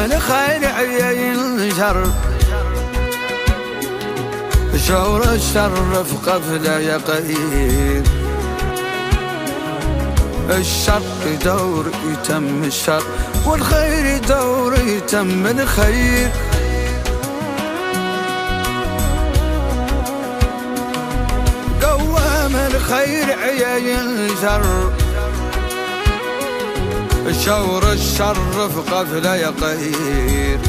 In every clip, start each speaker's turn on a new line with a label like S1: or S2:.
S1: الخير عيين شر، شور الشر في قفله يقين. الشر يدور يتم الشر، والخير يدور يتم الخير. قوام الخير عيين شر، شور الشر في قفله يقين.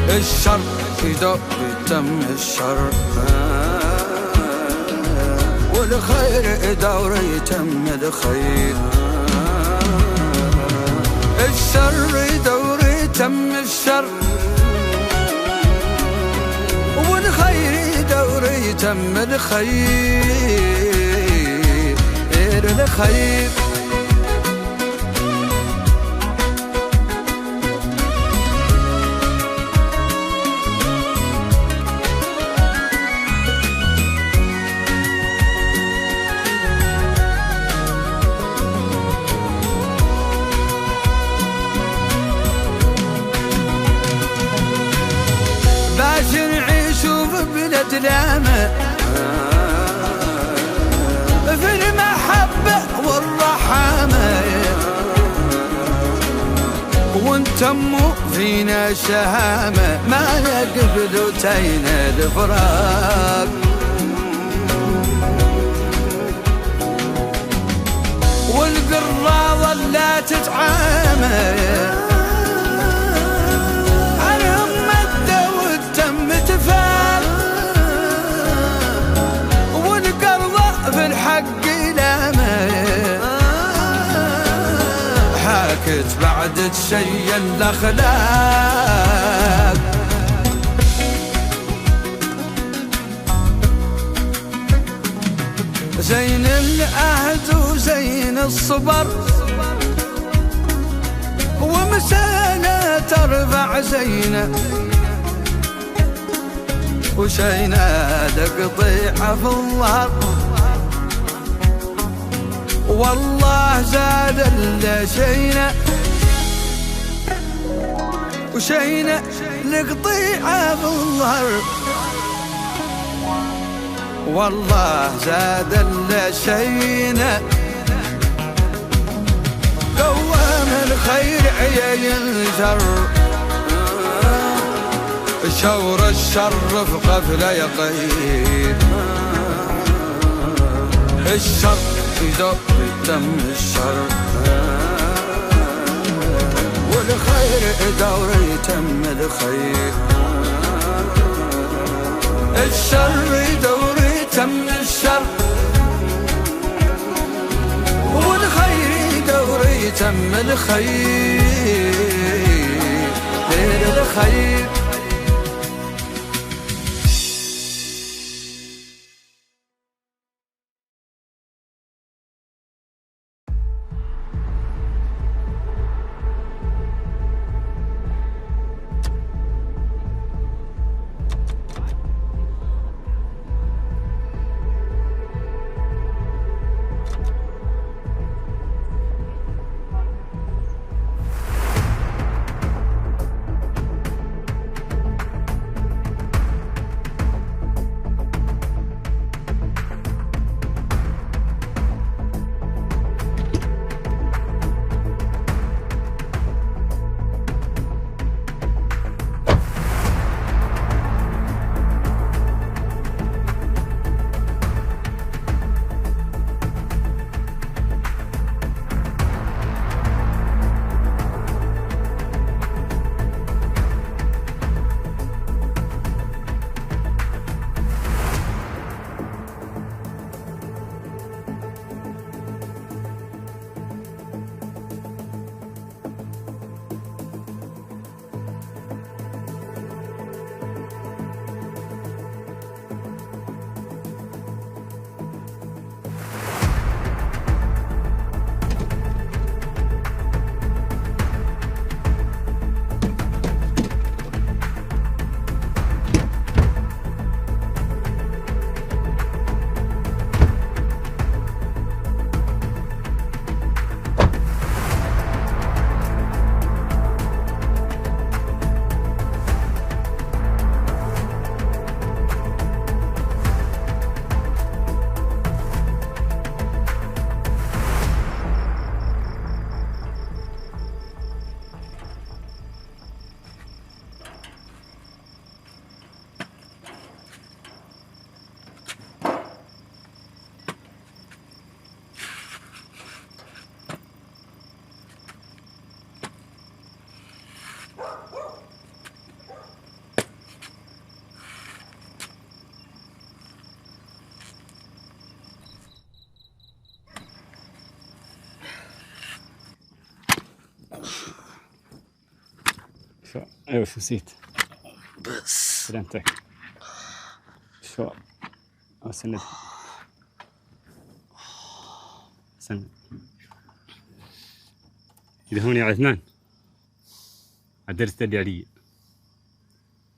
S1: الشر يدور يتم الشر، والخير يدور يتم الخير. الشر يدور يتم الشر، والخير يدور يتم الخير. الخير باش نعيشو في بلاد الامل، في المحبة والرحمة، ونتمو فينا شهامة، ما يقبلوا تينا الفراق. والقراضة لا تتعامل، حاكت بعد تشين الأخلاق. زين العهد وزين الصبر، ومسانة ترفع زينة، وشينا لقطيعة في الظهر. والله زاد اللي شينا، وشينا لقطيعة بالظهر. والله زاد اللي شينا. قوام الخير عيين شر، شور الشر في قفله يقين. الشر يدور يتم الشر، والخير يدور يتم الخير. الشر يدور يتم الشر، والخير يدور يتم الخير. الخير
S2: شو ايوه شو نسيت
S3: بس
S2: سلامتك. شو سند سند إذا هون يا عثمان عدرت الديارية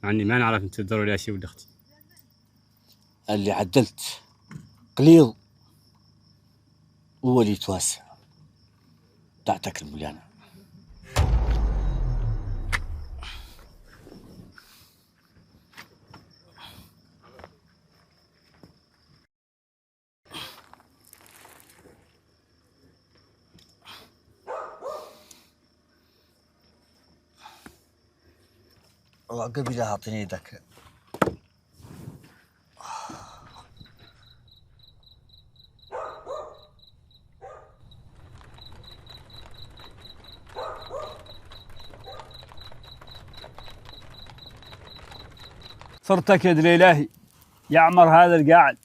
S2: مع إني ما نعرف أنت ضروري شيء ولا أختي.
S3: اللي عدلت قليل هو اللي يتوسع. دعتك المليانة. قبل أعطيني يدك.
S4: صرت أكد الإلهي يعمر هذا القاعد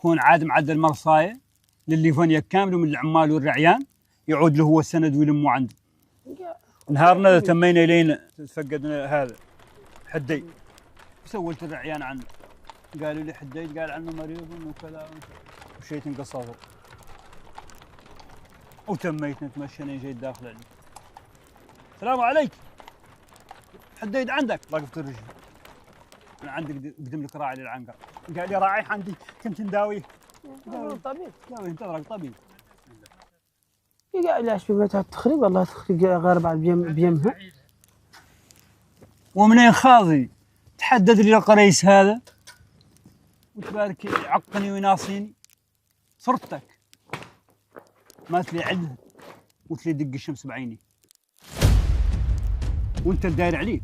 S4: هون عاد معدل مرصاية للي فنيا كامل من العمال والرعيان يعود له هو السند ويلموا عنده. نهارنا تمينا إلينا تفقدنا هذا حدي وسولت الرعيان عنه قالوا لي حديد قال عنه مريض وكذا وشيت انقصره وتميت نتمشى جاي داخل عليه. السلام عليك حديد عندك وقفت الرجل أنا عندك قدم لك راعي للعنقر. قال لي راعي عندي كنت نداويه.
S5: طبيب
S4: داوي انتظرك طبيب.
S5: يقع لاش في بيتها التخريب والله تخريب غير بعد بيمها.
S4: ومنين خاضي تحدد لي القريس هذا وتبارك يعقني ويناصيني. صرتك مات لي عدل وتلي دق الشمس بعيني وانت الداير عليه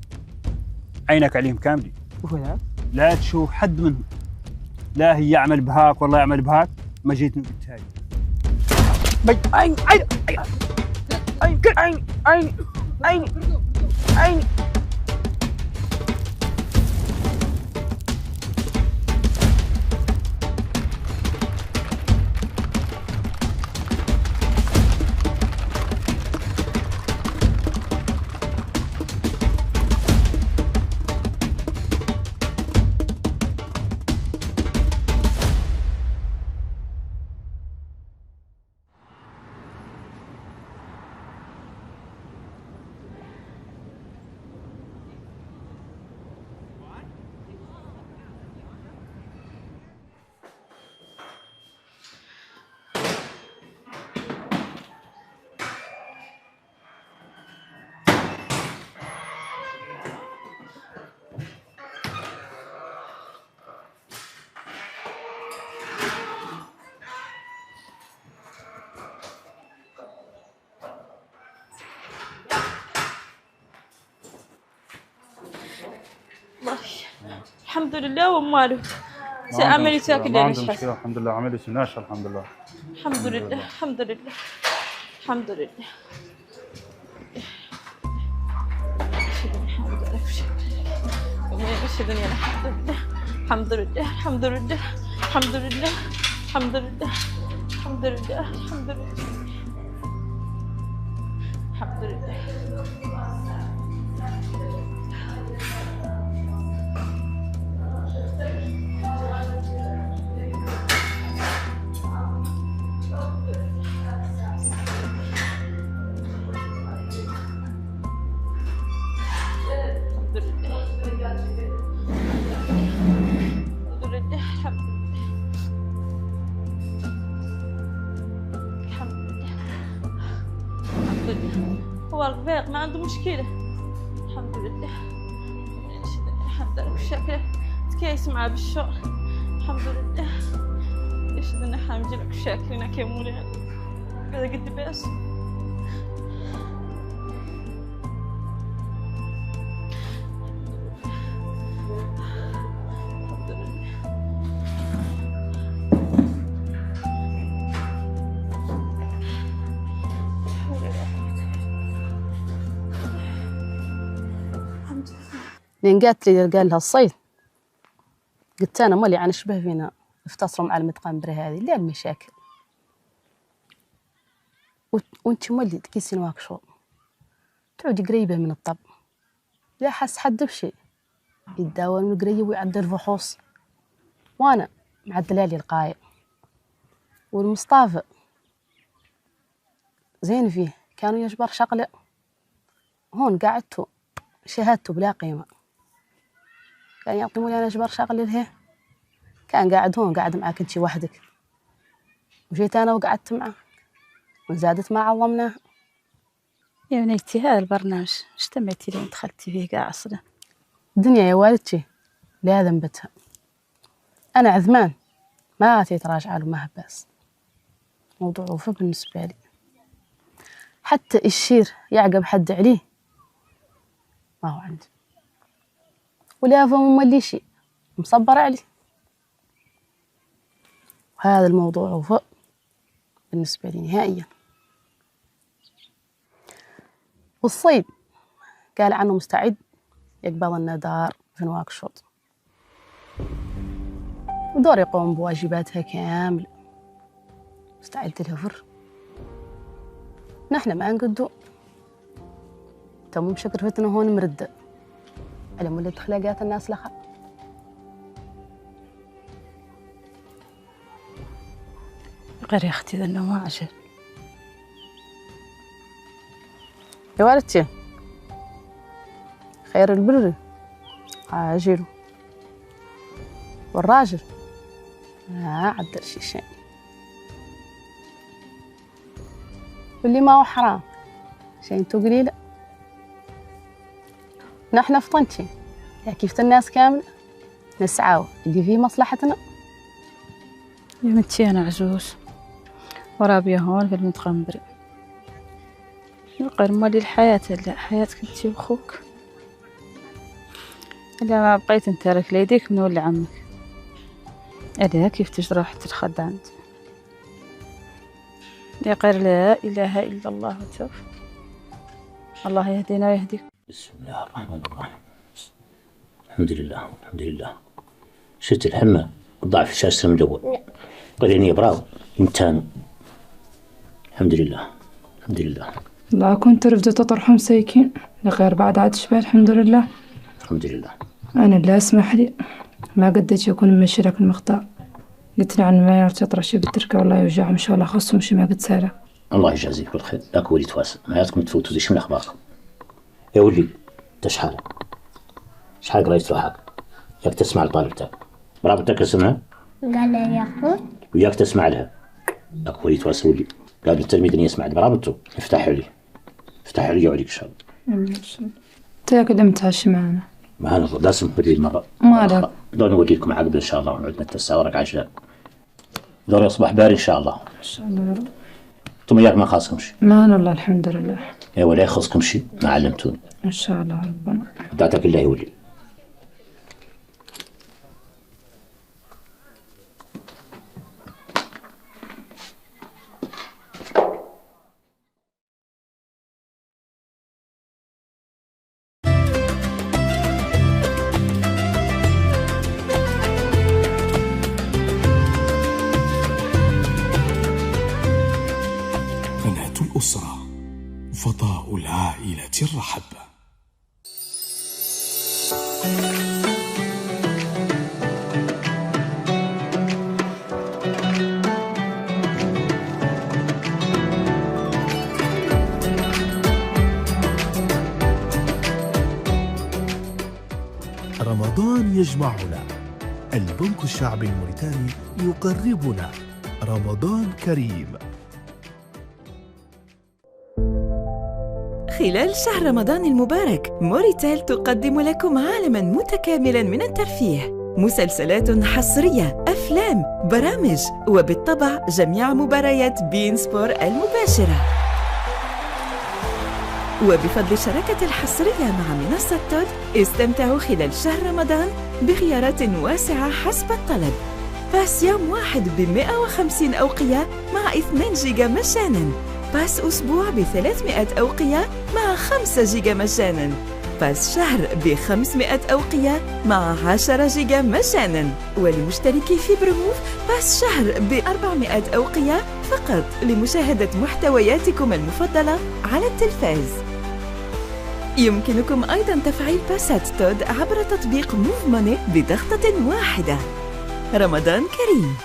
S4: عينك عليهم كاملين.
S5: وفلان
S4: لا تشوف حد منهم لا هي يعمل بهاك والله يعمل بهاك ما جيت قلت هاي
S5: عين عين عين عين عين عين عين.
S6: الحمد لله وماله عملي تاكل
S7: ما
S6: يا
S7: عندي
S6: نشحت.
S7: مشكلة الحمد لله. عملي ناشر الحمد لله.
S6: الحمد لله الحمد لله الحمد لله. اشهدني الحمد لله الحمد لله الحمد لله الحمد لله الحمد لله الحمد لله الحمد لله. هو الرفيق ما عنده مشكلة الحمد لله. الحمد لله شكله تكيس معاه بالشغل الحمد لله. يشهدنا حامجي لك شاكرينك يا مولانا هذا قد بس.
S8: لين قالت لي قال لها الصيد قلت انا مالي عن شبه فينا افتصروا مع المتقنبرة هذه لا المشاكل وانت مالي تقيسين واكشو تعودي قريبة من الطب لا حس حد بشيء، يتداول من قريب ويعدل فحوص، وأنا معدلة لي القاية. والمصطفى زين فيه، كانوا يجبر شغله، هون قعدتوا شهادته بلا قيمة، كان يعطيني أنا أجبر شغله له، كان قاعد هون قاعد معاك انتي وحدك، وجيت أنا وقعدت معه وزادت ما عظمناه.
S9: يا بنيتي هذا البرنامج ايش تميتي لين دخلتي فيه قاع أصلا؟
S8: الدنيا يا والدتي لا ذنبتها، أنا عثمان ما أتيت راجعة له ما بس، موضوع وفا بالنسبة لي، حتى الشير يعقب حد عليه ما هو عندي، ولا فهم ملي شيء مصبر عليه، وهذا الموضوع وفا بالنسبة لي نهائيا. والصيد قال عنه مستعد يقبض لنا دار في نواكشوط، ودور يقوم بواجباتها كاملة، مستعد الهفر. نحن ما نقدو تمو مشكر فتنا هون مردة على مولد خلاقات الناس لخا.
S9: غير يا أختي ذا ما عجل.
S8: يا والدتي خير البر عاجله، والراجل ما عدل شيء، واللي ما هو حرام شيء انتو قليلة. نحن في طنشي يا كيف الناس كاملة نسعى اللي فيه مصلحتنا.
S9: يا بنتي أنا عجوز ورابية هون في المتغمبري، غير مالي الحياة لا حياتك انتي وأخوك، إلا ما بقيت نتارك ليديك من ولي عمك، ألا كيف تجرى حتى الخد عندي. يا غير لا إله إلا الله وتوف، الله يهدينا ويهديك.
S3: بسم الله الرحمن الرحيم. الحمد لله الحمد لله. شفت الحمى ضعف الشاشة المدور قليني براو انتان. الحمد لله الحمد لله.
S10: لا كنت رفضت تطرح مسيكين لغير بعد عاد شبه. الحمد لله
S3: الحمد لله.
S10: أنا لا أسمح لي ما قديت يكون ماشي لك المختار، قلت لي عن ما يرتطرش شي بالتركة والله يوجعهم إن شاء الله خصهم شي ما قد سالك.
S3: الله يجازيك بالخير. لاك ولي تواسل حياتكم تفوتوا زي من أخباركم. يا ولي انت شحال قريت روحك؟ ياك تسمع لطالبتك برابطتك اسمها؟
S11: قال لي يا أخوي
S3: وياك تسمع لها. لاك ولي تواسل ولي قال التلميذ اللي يسمع برابطته افتح لي يعليك إن شاء الله.
S10: تاك دمتهاش معنا
S3: ما هذا لازم بدي المرة
S10: ما
S3: دور نودي لكم عقب إن شاء الله ونعود نتسع ورق عشاء دور يصبح باري إن شاء الله.
S10: إن شاء الله يا رب.
S3: انتم وياك ما خاصكم شيء؟
S10: ما أنا الله الحمد لله.
S3: يا ولا يخصكم شيء ما علمتوني.
S10: إن شاء الله ربنا.
S3: دعتك الله يولي.
S12: قناة الأسرة فضاء العائلة الرحبة. رمضان يجمعنا، البنك الشعبي الموريتاني يقربنا. رمضان كريم.
S13: خلال شهر رمضان المبارك موريتال تقدم لكم عالماً متكاملاً من الترفيه، مسلسلات حصرية، أفلام، برامج، وبالطبع جميع مباريات بين سبور المباشرة. وبفضل شراكة الحصرية مع منصة تود استمتعوا خلال شهر رمضان بخيارات واسعة حسب الطلب. باس يوم واحد ب150 أوقية مع 2 جيجا مجاناً، باس أسبوع ب300 أوقية مع 5 جيجا مجاناً، باس شهر ب500 أوقية مع 10 جيجا مجاناً، ولمشتركي فيبرموف باس شهر ب400 أوقية فقط لمشاهدة محتوياتكم المفضلة على التلفاز. يمكنكم أيضا تفعيل باسات تود عبر تطبيق موف ماني بضغطة واحدة. رمضان كريم.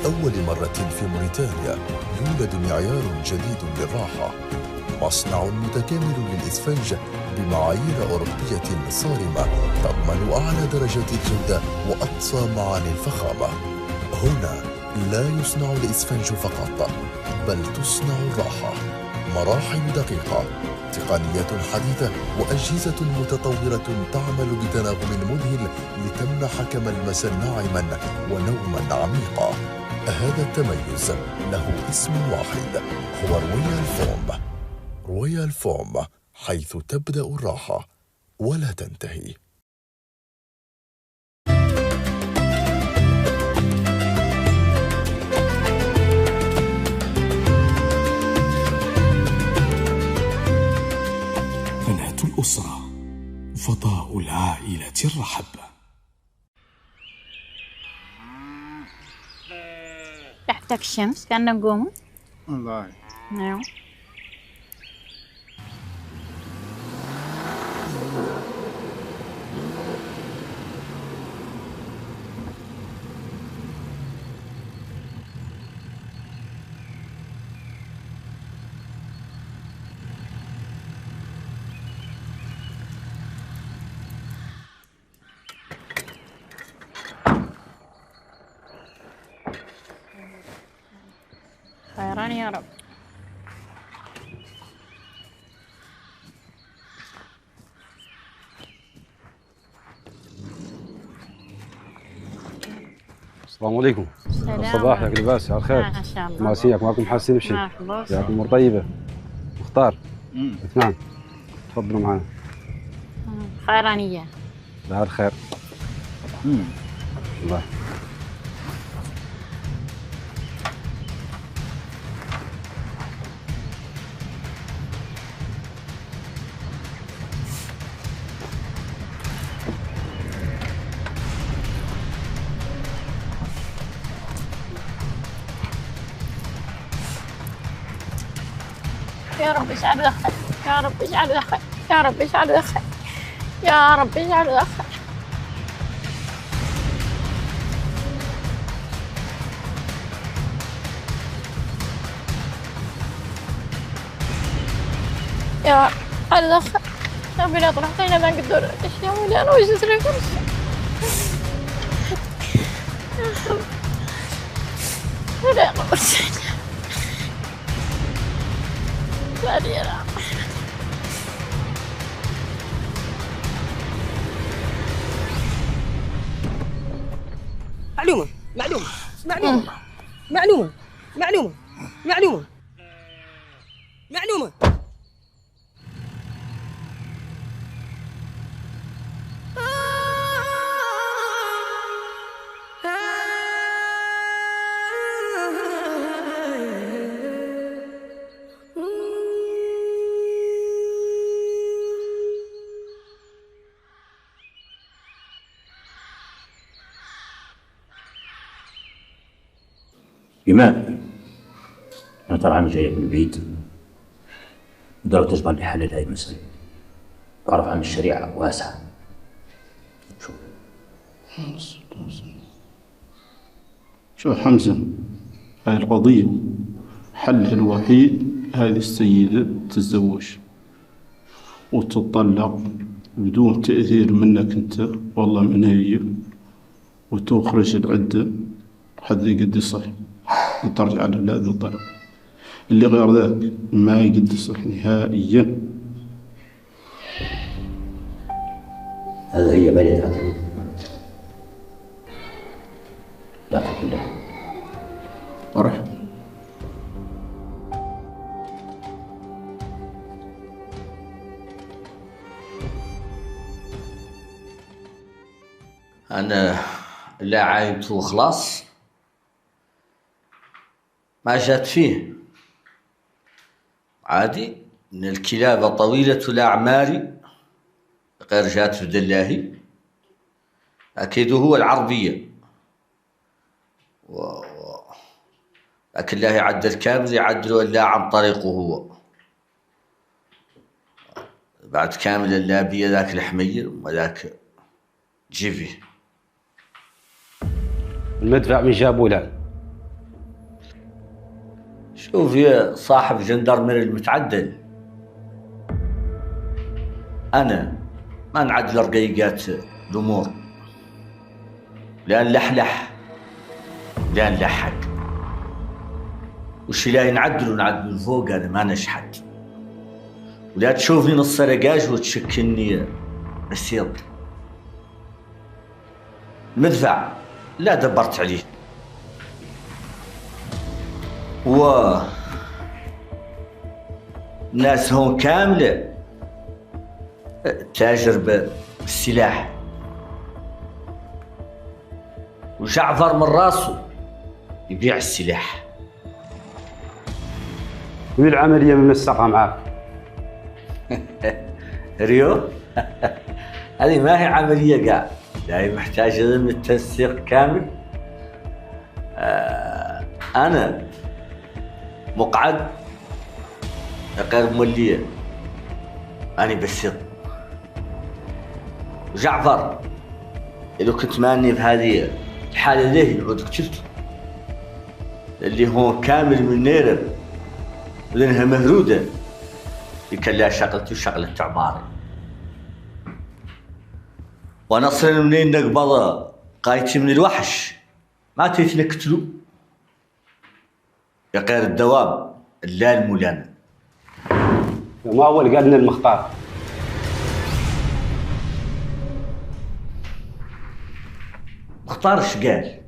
S12: لأول مرة في موريتانيا يولد معيار جديد للراحة، مصنع متكامل للإسفنج بمعايير أوروبية صارمة تضمن أعلى درجات الجودة وأقصى معاني الفخامة. هنا لا يصنع الإسفنج فقط، بل تصنع الراحة. مراحل دقيقة، تقنيات حديثة وأجهزة متطورة تعمل بتناغم مذهل لتمنحك ملمسا ناعما ونوما عميقا. هذا التميز له اسم واحد، هو رويال فوم. رويال فوم، حيث تبدأ الراحة ولا تنتهي. قناة الأسرة، فضاء العائلة الرحب.
S11: تحتك الشمس كأننا نقوم.
S7: والله.
S11: نعم. خيران يا رب.
S2: السلام عليكم.
S11: الصباح
S2: يا لباس، على الخير.
S11: ما شاء الله.
S2: ماسيك معكم حاسين بشيء.
S11: مرحبا.
S2: ياكم امور طيبه. مختار. اثنان. تفضلوا معنا.
S11: خيرانية.
S2: لا الخير. الله.
S11: يا رب اجعله دخل، يا رب اجعله دخل، يا رب اجعله دخل، يا رب اجعله دخل. يا رب اجعله دخل. يا ربي لا طلعت لنا ما نقدر يا ولي انا وجدت لك يا رب. لا يقبل
S5: معلومة معلومة معلومة معلومة معلومة معلومة معلومة.
S3: إيمان، أنا ترى أنا جايك من بعيد، ودرك تجبر لي حل هاي المسألة. تعرف عن الشريعة واسعة.
S7: شوف حمزة، هاي القضية حلها الوحيد هذه السيدة تتزوج وتطلق بدون تأثير منك أنت والله من هي، وتخرج العدة حتى يقد يصح وترجع لأولاد الطلق. اللي غير ذاك ما يقد يصح نهائيا.
S3: هذا هي بدأت عتبي. لا تقل له.
S7: مرحبا.
S14: أنا لا عايبت وخلاص، ما جات فيه عادي إن الكلاب طويلة الأعمار غير جات في دلاهي، أكيد هو العربية. لكن الله يعدل كامل، يعدل إلا عن طريقه هو. بعد كامل إلا بي ذاك الحمير وذاك جيفي.
S2: المدفع من جابوا له؟
S14: شوف يا صاحب جندرمري المتعدل، أنا ما نعدل رقيقات الأمور، لا نلحلح لا نلحق، وش لا نعدل ونعدل فوق، أنا ما نشحد. ولا تشوفني نص رقاج وتشكلني بسيط. المدفع لا دبرت عليه، الناس هون كاملة تاجر بالسلاح، وجعفر من راسه يبيع السلاح.
S2: والعملية منسقة معاك؟
S14: ريو هذه ما هي عملية قاع، هي محتاجة من التنسيق كامل. أنا مقعد غير مولية، أنا بسيط. وجعفر لو كنت ماني بهذه الحالة ليه يعود كتبته، اللي هو كامل من نيرة لأنها مهرودة، يكلها شغلتي وشغلة عماري. وأنا أصلا منين نقبض قايتي من الوحش، ما تيت نقتلو يا غير الدوام لا المولانا.
S2: ما أول قال لنا المختار.
S14: مختار ايش قال؟